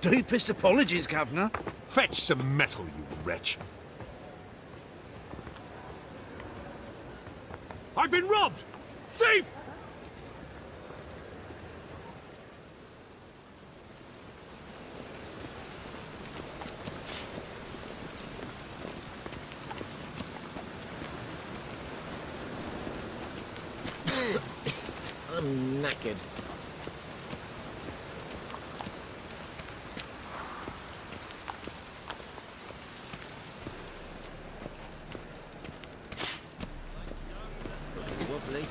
Deepest apologies, Governor. Fetch some metal, you wretch. I've been robbed! Thief! I'm knackered. Wobbly.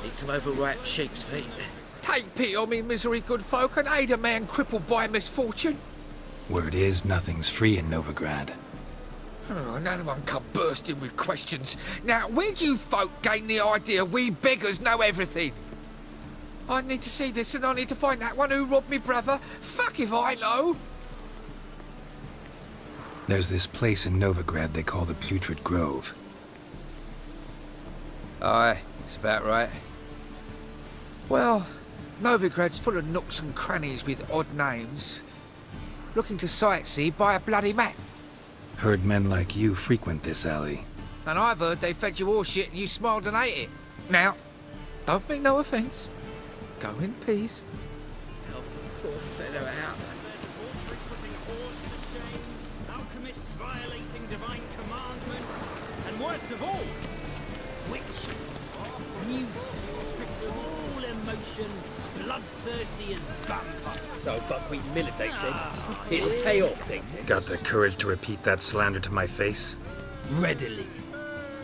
Need some overripe sheep's feet. Take pity on me, misery, good folk, and aid a man crippled by misfortune. Word is, nothing's free in Novigrad. Oh, another one come bursting with questions. Now, where do you folk gain the idea we beggars know everything? I need to see this, and I need to find that one who robbed me brother. Fuck if I know. There's this place in Novigrad they call the Putrid Grove. Aye, it's about right. Well, Novigrad's full of nooks and crannies with odd names. Looking to sightsee, buy a bloody map. Heard men like you frequent this alley. And I've heard they fed you horse shit and you smiled and ate it. Now, don't mean no offence. Go in peace. Help the poor fellow out. Alchemists violating divine commandments, and worst of all, witches, mutants, stripped of all emotion, bloodthirsty as vampires. So buckwheat millet, they said. It'll pay off, they said. Got the courage to repeat that slander to my face? Readily.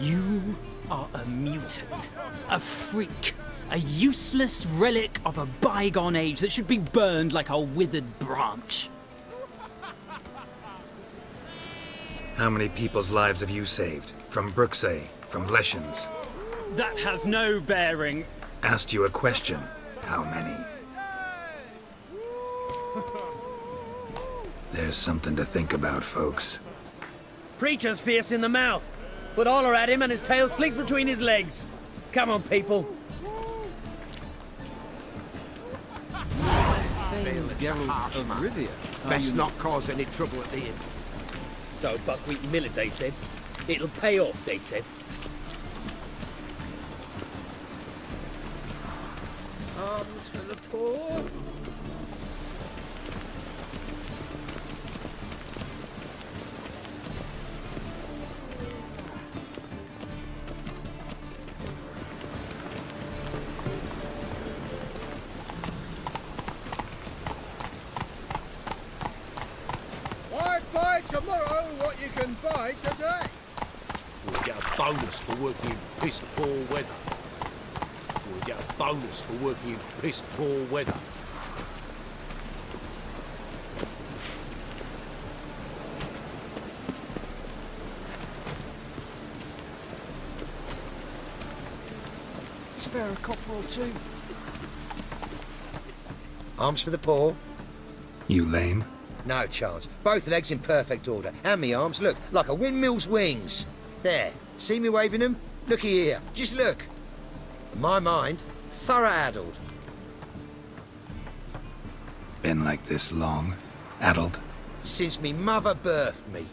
You are a mutant, a freak, a useless relic of a bygone age that should be burned like a withered branch. How many people's lives have you saved? From Bruxay, from Leshens? That has no bearing. Asked you a question. How many? There's something to think about, folks. Preacher's fierce in the mouth, but holler at him and his tail slinks between his legs. Come on, people. Geralt of Rivia. Best not cause any trouble at the inn. So buckwheat millet, they said. It'll pay off, they said. Arms for the poor. Buy tomorrow what you can buy today. We'll get a bonus for working in piss poor weather. We'll get a bonus for working in piss poor weather. Spare a copper or two. Arms for the poor? You lame? No chance. Both legs in perfect order. And me arms, look, like a windmill's wings. There. See me waving them? Looky here. Just look. My mind, thorough addled. Been like this long? Addled? Since me mother birthed me.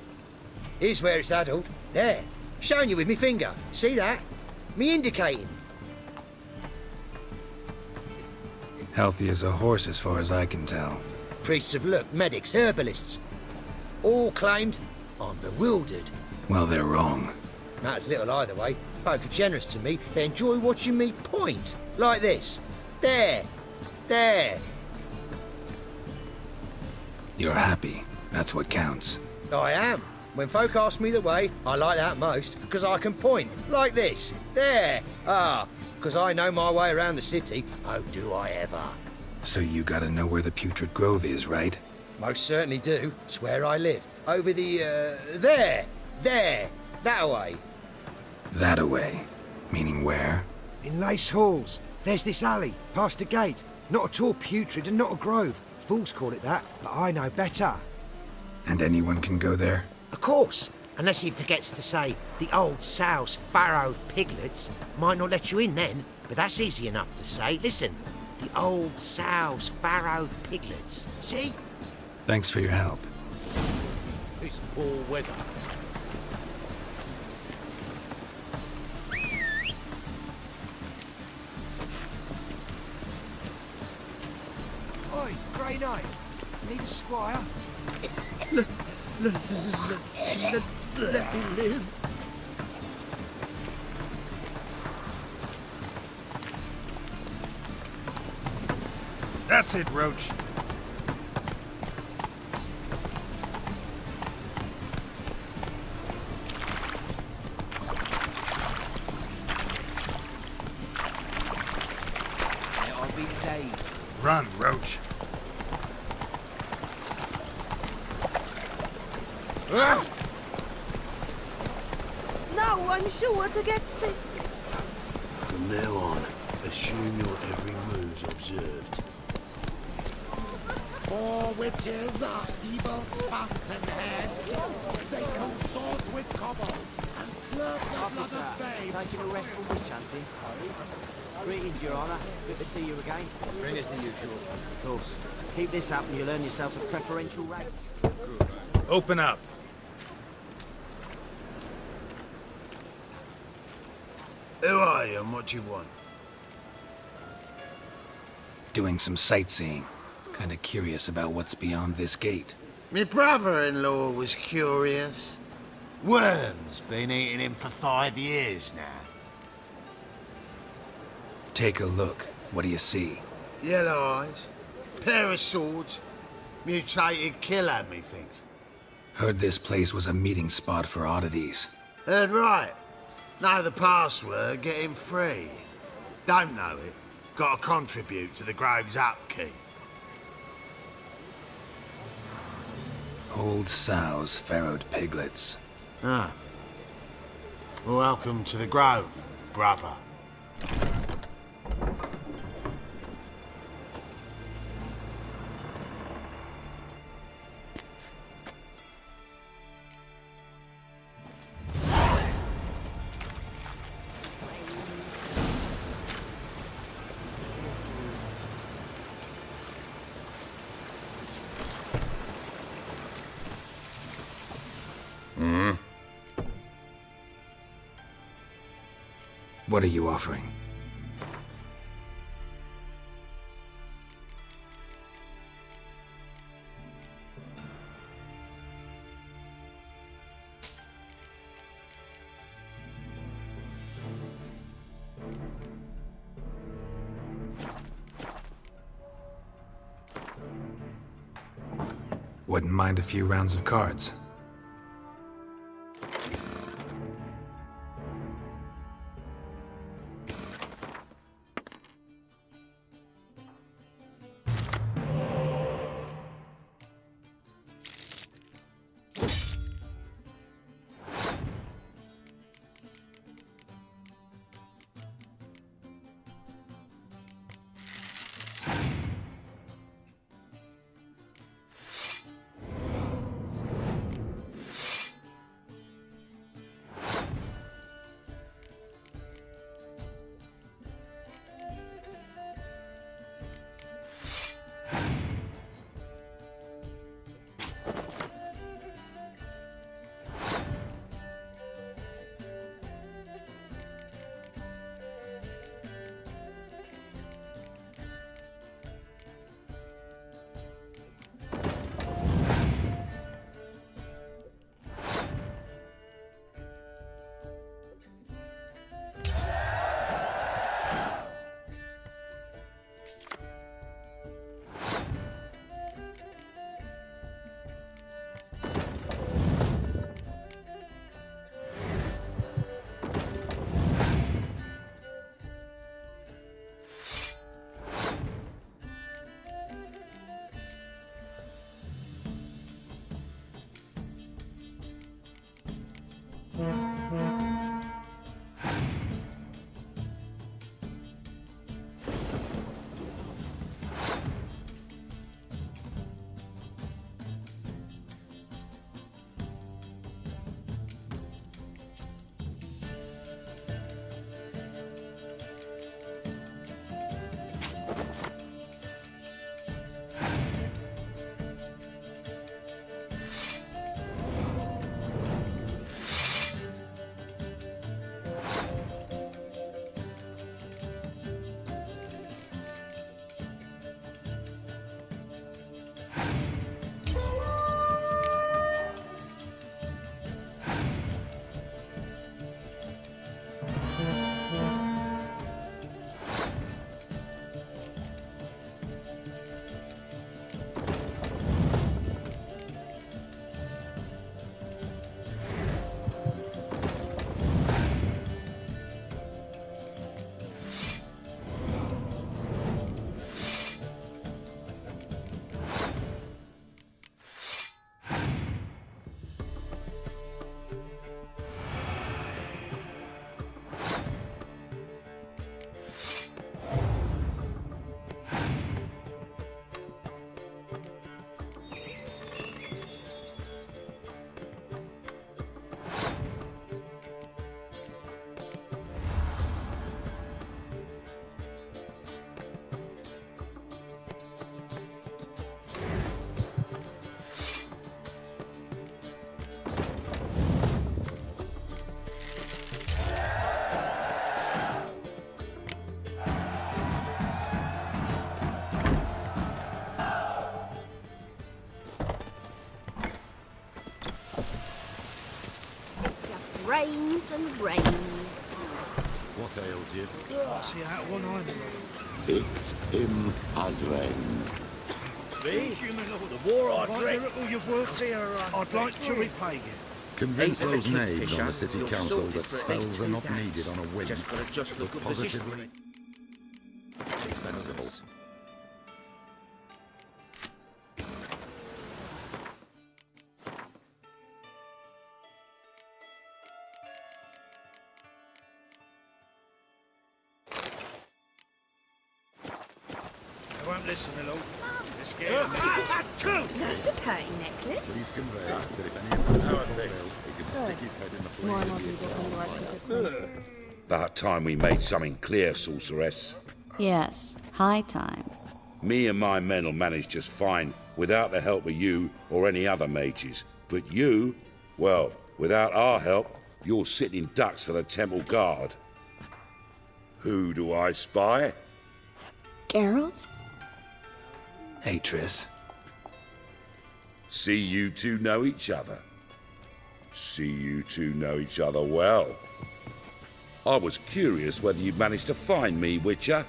Here's where it's addled. There. Showing you with me finger. See that? Me indicating. Healthy as a horse as far as I can tell. Priests of look, medics, herbalists. All claimed I'm bewildered. Well, they're wrong. Matters little either way. Folk are generous to me. They enjoy watching me point. Like this. There. There. You're happy. That's what counts. I am. When folk ask me the way, I like that most, because I can point. Like this. There. Ah, because I know my way around the city. Oh, do I ever. So you gotta know where the Putrid Grove is, right? Most certainly do. It's where I live. Over the, there. There. That way. That away. Meaning where? In Lace Halls. There's this alley, past the gate. Not at all putrid and not a grove. Fools call it that, but I know better. And anyone can go there? Of course. Unless he forgets to say the old sow's farrowed piglets. Might not let you in then, but that's easy enough to say. Listen. The old sow's farrowed piglets. See? Thanks for your help. Piss poor weather. Oi, Grey Knight. Need a squire? Let me live. That's it, Roach. I'll be late. Run, Roach. No, I'm sure to get sick. From now on, assume your every move's observed. Four witches are evil's fountainhead. They consort with kobolds and slurp the blood of babes. taking a restful witch hunting. Greetings, Your Honour. Good to see you again. Bring us the usual. Of course. Keep this up and you'll earn yourselves a preferential rate. Open up. Who are you and what do you want? Doing some sightseeing. Kinda curious about what's beyond this gate. My brother-in-law was curious. Worm's been eating him for 5 years now. Take a look. What do you see? Yellow eyes, pair of swords, mutated killer, methinks. Heard this place was a meeting spot for oddities. Heard right. Know the password, get him free. Don't know it, gotta contribute to the Grove's upkeep. Old sows, farrowed piglets. Ah. Welcome to the Grove, brother. What are you offering? Wouldn't mind a few rounds of cards. and reigns. What ails you? See out one eye. Picked him as rain. Me? The war I dread. You've worked here. I'd like to repay you. Convince Ain't those a knaves kingfisher. on the city You're council sorted that for at spells least are 2 not days. needed on a whim. Just gotta adjust the but good position. positively dispensable. I won't listen, hello. They're scared. That's a pretty necklace. Please convey that if any of those fulfill, he can stick his head in the More and flame more of the people come to our eternal secret fire. clinic. About time we made something clear, sorceress. Yes, high time. Me and my men will manage just fine without the help of you or any other mages. But you, well, without our help, you're sitting ducks for the temple guard. Who do I spy? Geralt? Hey, Triss. See you two know each other. See you two know each other well. I was curious whether you'd managed to find me, Witcher.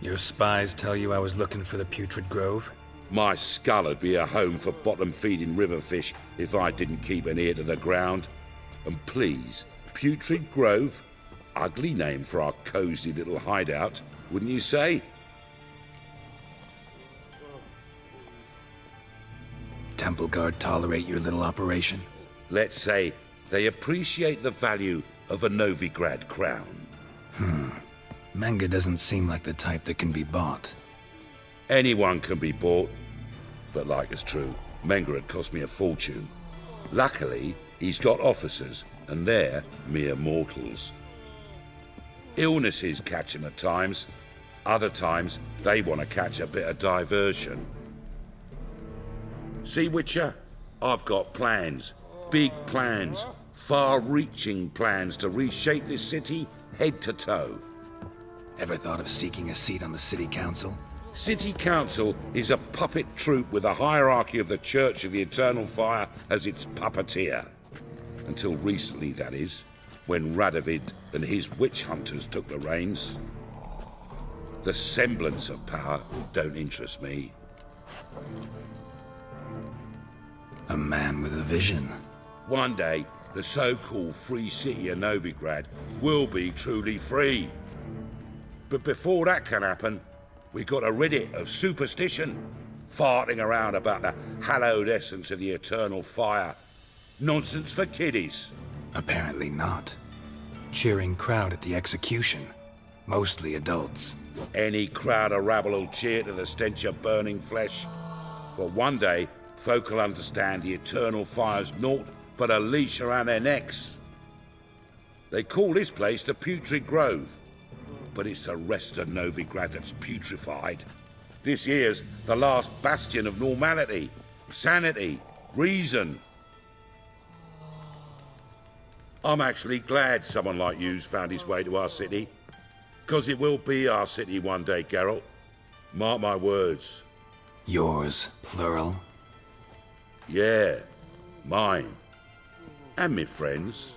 Your spies tell you I was looking for the Putrid Grove? My skull'd be a home for bottom-feeding river fish if I didn't keep an ear to the ground. And please, Putrid Grove? Ugly name for our cosy little hideout, wouldn't you say? Temple Guard tolerate your little operation? Let's say they appreciate the value of a Novigrad crown. Menga doesn't seem like the type that can be bought. Anyone can be bought. But like it's true, Menga had cost me a fortune. Luckily, he's got officers, and they're mere mortals. Illnesses catch him at times. Other times, they want to catch a bit of diversion. See, Witcher? I've got plans. Big plans. Far-reaching plans to reshape this city head to toe. Ever thought of seeking a seat on the city council? City Council is a puppet troupe with the hierarchy of the Church of the Eternal Fire as its puppeteer. Until recently, that is, when Radovid and his witch hunters took the reins. The semblance of power don't interest me. A man with a vision. One day, the so-called free city of Novigrad will be truly free. But before that can happen, we got to rid it of superstition, farting around about the hallowed essence of the eternal fire. Nonsense for kiddies. Apparently not. Cheering crowd at the execution. Mostly adults. Any crowd of rabble will cheer to the stench of burning flesh. But one day, folk will understand the eternal fire's naught but a leash around their necks. They call this place the Putrid Grove. But it's the rest of Novigrad that's putrefied. This here's the last bastion of normality, sanity, reason. I'm actually glad someone like you's found his way to our city. 'Cause it will be our city one day, Geralt. Mark my words. Yours, plural? Yeah, mine. And me friends.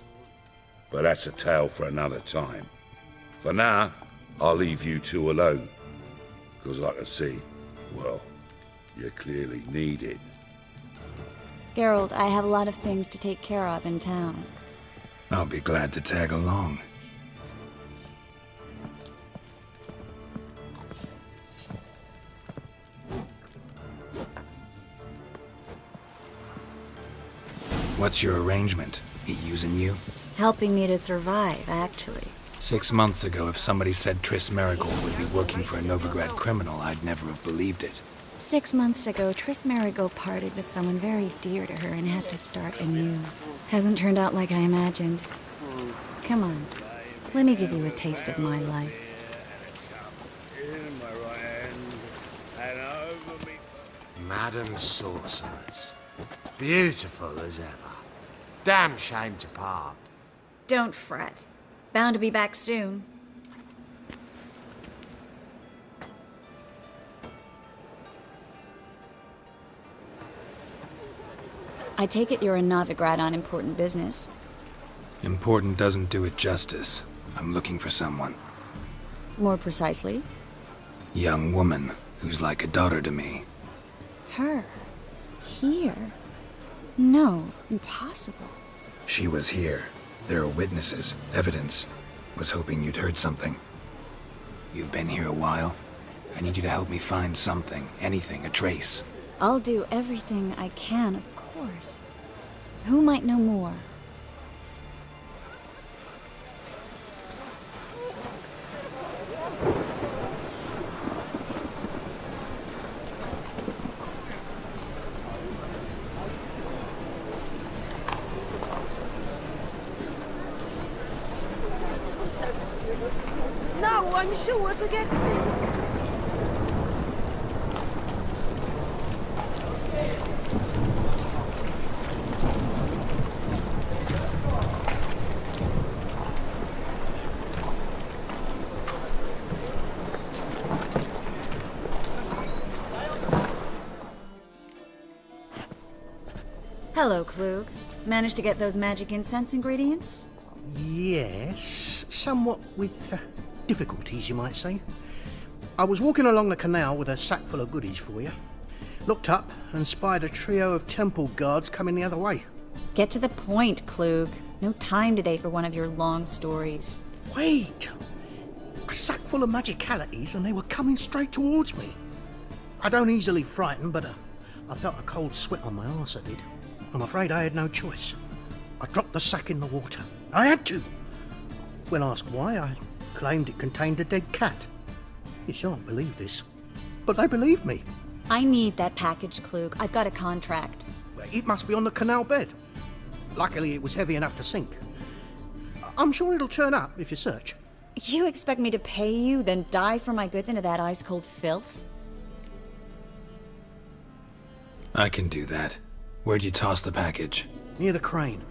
But that's a tale for another time. For now, I'll leave you two alone. 'Cause I can see, well, you clearly need it. Geralt, I have a lot of things to take care of in town. I'll be glad to tag along. What's your arrangement? He using you? Helping me to survive, actually. 6 months ago, if somebody said Triss Marigold would be working for a Novigrad criminal, I'd never have believed it. 6 months ago, Triss Marigold parted with someone very dear to her and had to start anew. Hasn't turned out like I imagined. Come on, let me give you a taste of my life. Madam Sorceress. Beautiful as ever. Damn shame to part. Don't fret. Bound to be back soon. I take it you're in Novigrad on important business. Important doesn't do it justice. I'm looking for someone. More precisely? Young woman who's like a daughter to me. Her? Here? No, impossible. She was here. There are witnesses, evidence. Was hoping you'd heard something. You've been here a while. I need you to help me find something, anything, a trace. I'll do everything I can, of course. Who might know more? Now I'm sure to get sick. Hello, Klug. Managed to get those magic incense ingredients? Yes, somewhat with difficulties, you might say. I was walking along the canal with a sack full of goodies for you. Looked up and spied a trio of temple guards coming the other way. Get to the point, Klug. No time today for one of your long stories. Wait! A sack full of magicalities and they were coming straight towards me. I don't easily frighten, but I felt a cold sweat on my arse, I did. I'm afraid I had no choice. I dropped the sack in the water. I had to. When asked why, I claimed it contained a dead cat. You shan't believe this, but they believed me. I need that package, Klug. I've got a contract. It must be on the canal bed. Luckily, it was heavy enough to sink. I'm sure it'll turn up if you search. You expect me to pay you, then dive for my goods into that ice-cold filth? I can do that. Where'd you toss the package? Near the crane.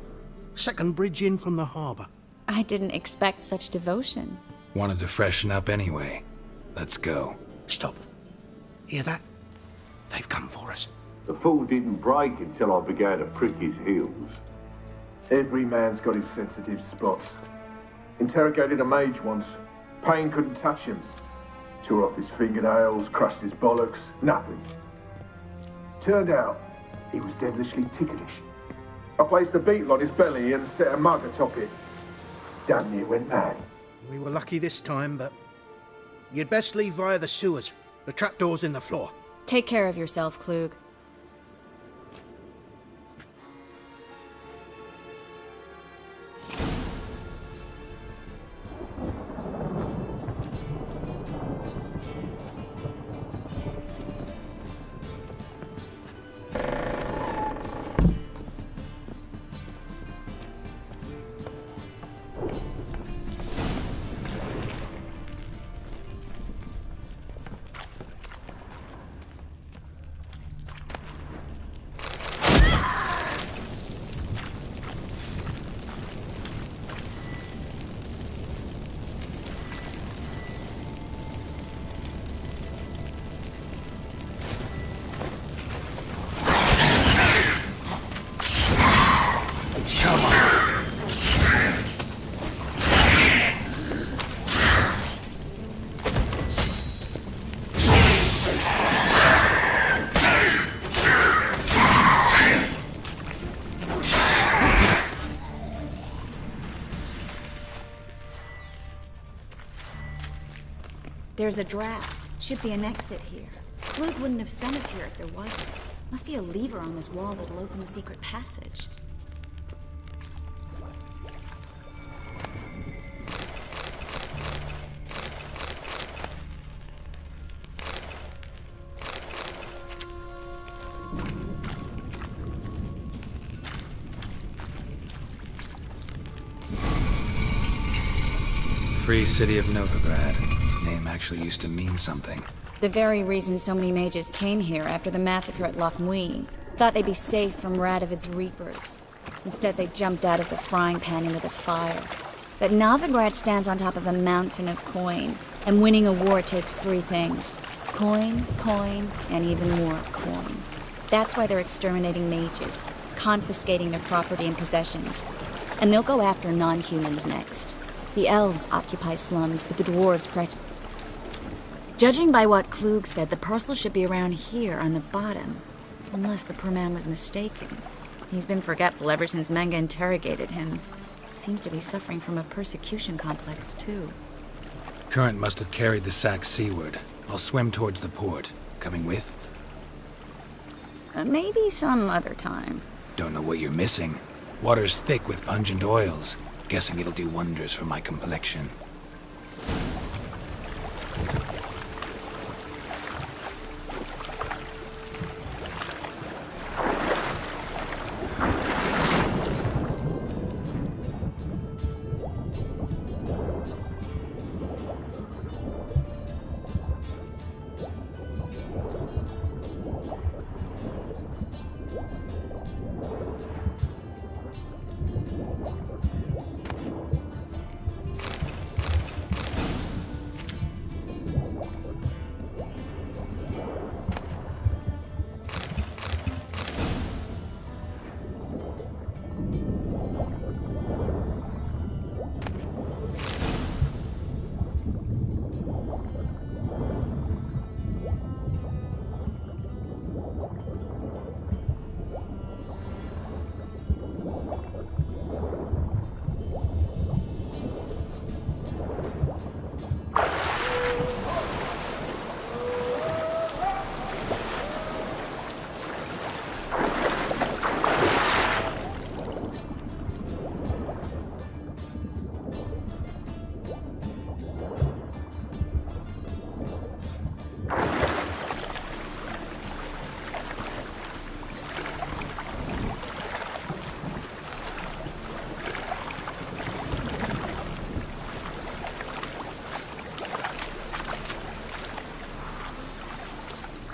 Second bridge in from the harbour. I didn't expect such devotion. Wanted to freshen up anyway. Let's go. Stop. Hear that? They've come for us. The fall didn't break until I began to prick his heels. Every man's got his sensitive spots. Interrogated a mage once. Pain couldn't touch him. Tore off his fingernails, crushed his bollocks, nothing. Turned out, he was devilishly ticklish. I placed a beetle on his belly and set a mug atop it. Damn near went mad. We were lucky this time, but you'd best leave via the sewers. The trapdoor's in the floor. Take care of yourself, Klug. There's a draft. Should be an exit here. Klug wouldn't have sent us here if there wasn't. Must be a lever on this wall that'll open the secret passage. Free city of Novigrad. Name actually used to mean something. The very reason so many mages came here after the massacre at Loch Muin. Thought they'd be safe from Radovid's reapers. Instead, they jumped out of the frying pan into the fire. But Novigrad stands on top of a mountain of coin, and winning a war takes three things. Coin, coin, and even more coin. That's why they're exterminating mages, confiscating their property and possessions. And they'll go after non-humans next. The elves occupy slums, but the dwarves Judging by what Klug said, the parcel should be around here on the bottom. Unless the poor man was mistaken. He's been forgetful ever since Manga interrogated him. Seems to be suffering from a persecution complex, too. Current must have carried the sack seaward. I'll swim towards the port. Coming with? Maybe some other time. Don't know what you're missing. Water's thick with pungent oils. Guessing it'll do wonders for my complexion.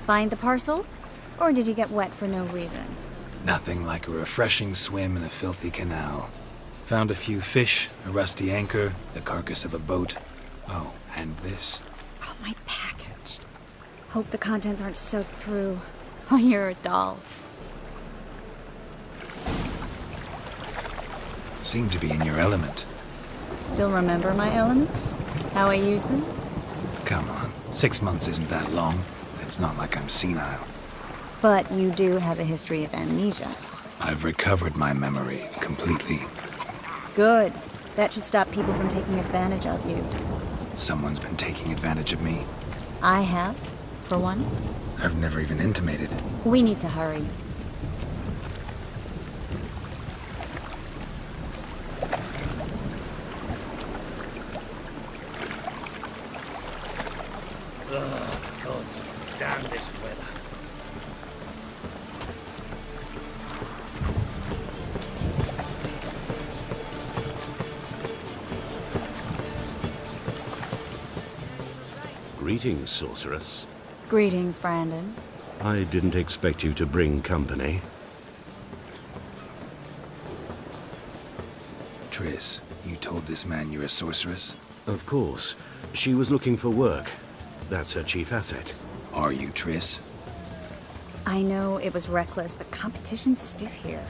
Find the parcel? Or did you get wet for no reason? Nothing like a refreshing swim in a filthy canal. Found a few fish, a rusty anchor, the carcass of a boat. Oh, and this. Oh, my package. Hope the contents aren't soaked through. Oh, you're a doll. Seem to be in your element. Still remember my elements? How I use them? Come on, 6 months isn't that long. It's not like I'm senile. But you do have a history of amnesia. I've recovered my memory completely. Good. That should stop people from taking advantage of you. Someone's been taking advantage of me. I have, for one. I've never even intimated. We need to hurry. Damn this weather. Greetings, sorceress. Greetings, Brandon. I didn't expect you to bring company. Triss, you told this man you're a sorceress? Of course. She was looking for work. That's her chief asset. Are you, Triss? I know it was reckless, but competition's stiff here.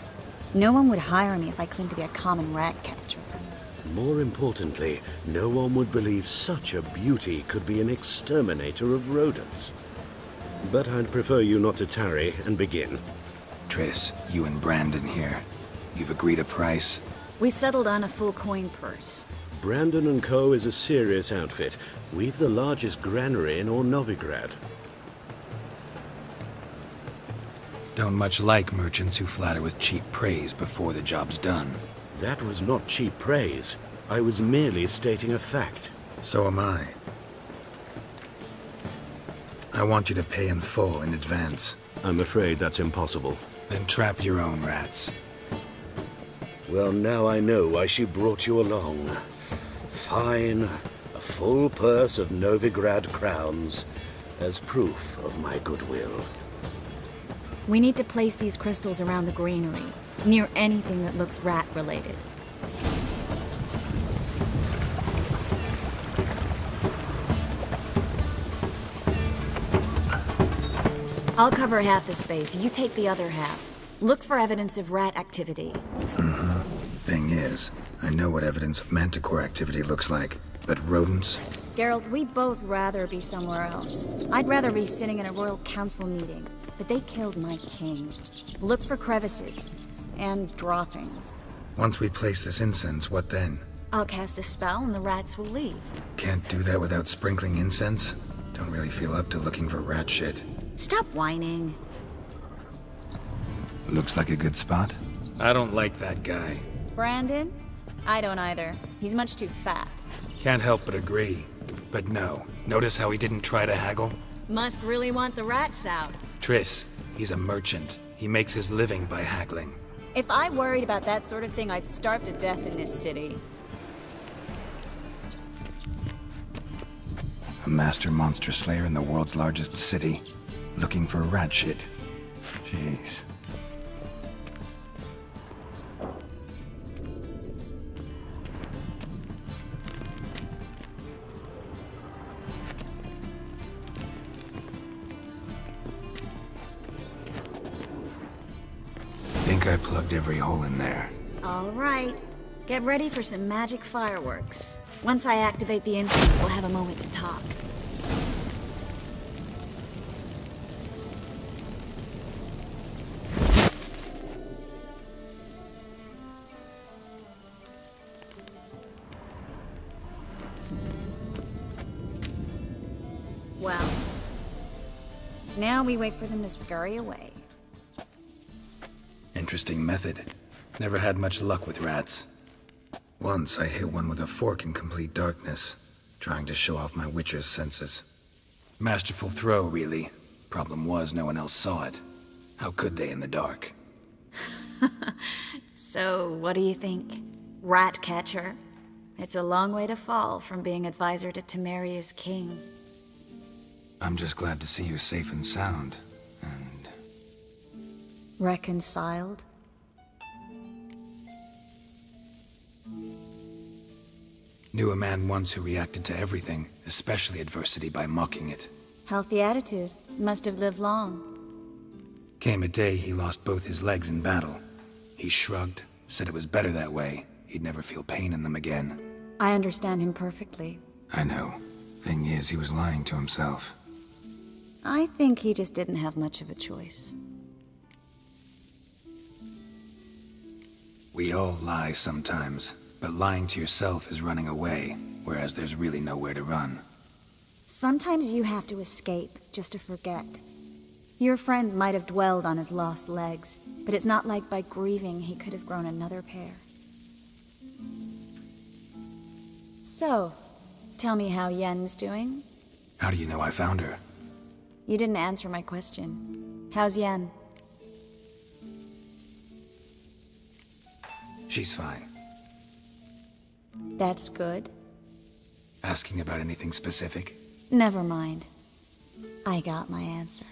No one would hire me if I claimed to be a common rat catcher. More importantly, no one would believe such a beauty could be an exterminator of rodents. But I'd prefer you not to tarry and begin. Triss, you and Brandon here. You've agreed a price? We settled on a full coin purse. Brandon & Co. is a serious outfit. We've the largest granary in all Novigrad. Don't much like merchants who flatter with cheap praise before the job's done. That was not cheap praise. I was merely stating a fact. So am I. I want you to pay in full in advance. I'm afraid that's impossible. Then trap your own rats. Well, now I know why she brought you along. Fine. A full purse of Novigrad crowns as proof of my goodwill. We need to place these crystals around the granary, near anything that looks rat-related. I'll cover half the space. You take the other half. Look for evidence of rat activity. Thing is, I know what evidence of manticore activity looks like, but rodents? Geralt, we'd both rather be somewhere else. I'd rather be sitting in a royal council meeting, but they killed my king. Look for crevices and droppings. Once we place this incense, what then? I'll cast a spell and the rats will leave. Can't do that without sprinkling incense? Don't really feel up to looking for rat shit. Stop whining. Looks like a good spot. I don't like that guy. Brandon? I don't either. He's much too fat. Can't help but agree. But no, notice how he didn't try to haggle? Must really want the rats out. Triss, he's a merchant. He makes his living by haggling. If I worried about that sort of thing, I'd starve to death in this city. A master monster slayer in the world's largest city, looking for rat shit. Jeez. Think I plugged every hole in there. All right. Get ready for some magic fireworks. Once I activate the incense, we'll have a moment to talk. Well, now we wait for them to scurry away. Interesting method. Never had much luck with rats. Once I hit one with a fork in complete darkness, trying to show off my witcher's senses. Masterful throw, really. Problem was, no one else saw it. How could they in the dark? So, what do you think? Rat catcher? It's a long way to fall from being advisor to Temeria's king. I'm just glad to see you safe and sound, and... Reconciled? Knew a man once who reacted to everything, especially adversity, by mocking it. Healthy attitude. Must have lived long. Came a day he lost both his legs in battle. He shrugged, said it was better that way. He'd never feel pain in them again. I understand him perfectly. I know. Thing is, he was lying to himself. I think he just didn't have much of a choice. We all lie sometimes, but lying to yourself is running away, whereas there's really nowhere to run. Sometimes you have to escape, just to forget. Your friend might have dwelled on his lost legs, but it's not like by grieving he could have grown another pair. So, tell me how Yen's doing? How do you know I found her? You didn't answer my question. How's Yen? She's fine. That's good. Asking about anything specific? Never mind. I got my answer.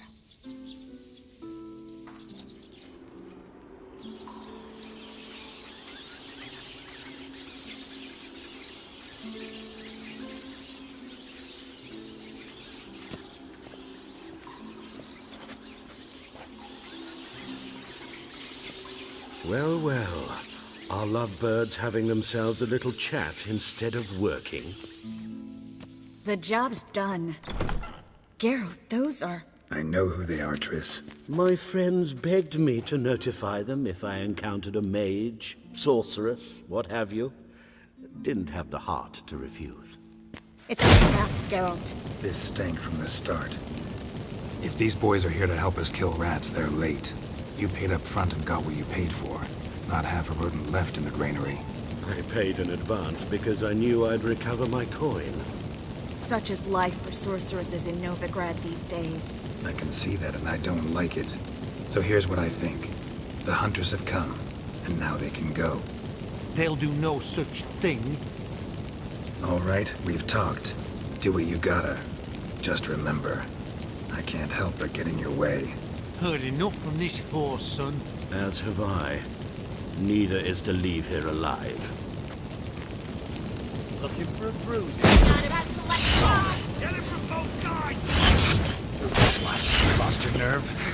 Well, well. Are lovebirds having themselves a little chat instead of working? The job's done. Geralt, those are... I know who they are, Triss. My friends begged me to notify them if I encountered a mage, sorceress, what have you. Didn't have the heart to refuse. It's a trap, Geralt. This stank from the start. If these boys are here to help us kill rats, they're late. You paid up front and got what you paid for. Not half a rodent left in the granary. I paid in advance because I knew I'd recover my coin. Such is life for sorceresses in Novigrad these days. I can see that, and I don't like it. So here's what I think. The hunters have come, and now they can go. They'll do no such thing. All right, we've talked. Do what you gotta. Just remember, I can't help but get in your way. Heard enough from this horse, son. As have I. Neither is to leave here alive. Looking for a bruise. Get it from both sides! Lost your nerve?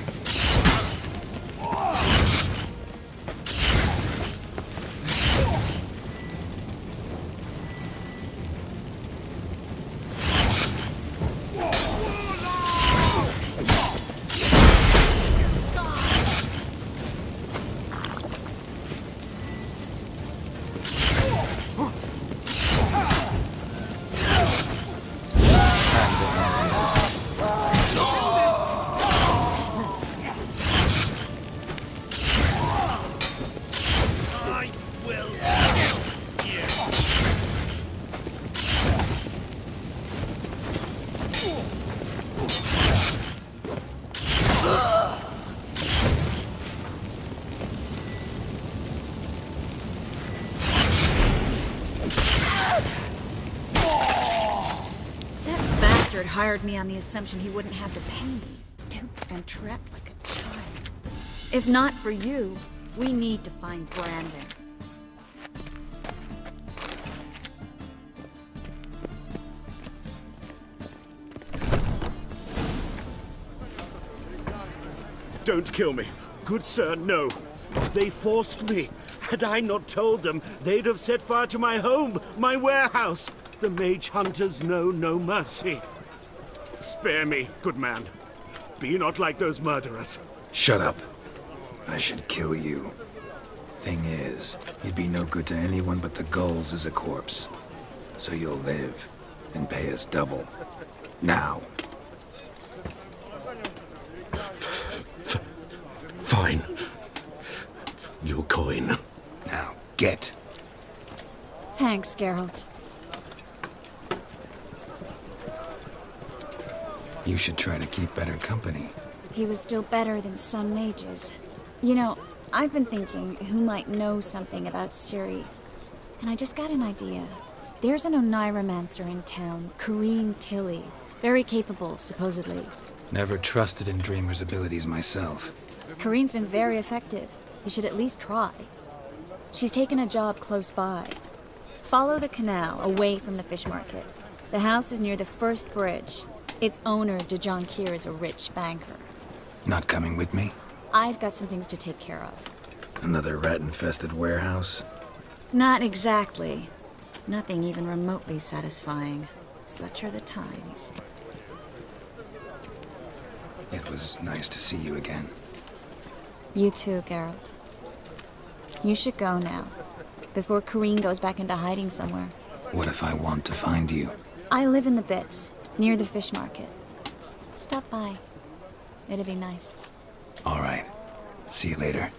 Hired me on the assumption he wouldn't have to pay me, duped and trapped like a child. If not for you, we need to find Brandon. Don't kill me. Good sir, no. They forced me. Had I not told them, they'd have set fire to my home, my warehouse. The mage hunters know no mercy. Spare me, good man. Be not like those murderers. Shut up. I should kill you. Thing is, you'd be no good to anyone but the gulls as a corpse. So you'll live and pay us double. Now. Fine. Your coin. Now, get. Thanks, Geralt. You should try to keep better company. He was still better than some mages. You know, I've been thinking who might know something about Ciri. And I just got an idea. There's an Oneiromancer in town, Corrine Tilly. Very capable, supposedly. Never trusted in Dreamer's abilities myself. Corrine's been very effective. You should at least try. She's taken a job close by. Follow the canal, away from the fish market. The house is near the first bridge. Its owner, Dejon Kier, is a rich banker. Not coming with me? I've got some things to take care of. Another rat-infested warehouse? Not exactly. Nothing even remotely satisfying. Such are the times. It was nice to see you again. You too, Geralt. You should go now, before Corrine goes back into hiding somewhere. What if I want to find you? I live in the Bits, near the fish market. Stop by. It'd be nice. All right. See you later.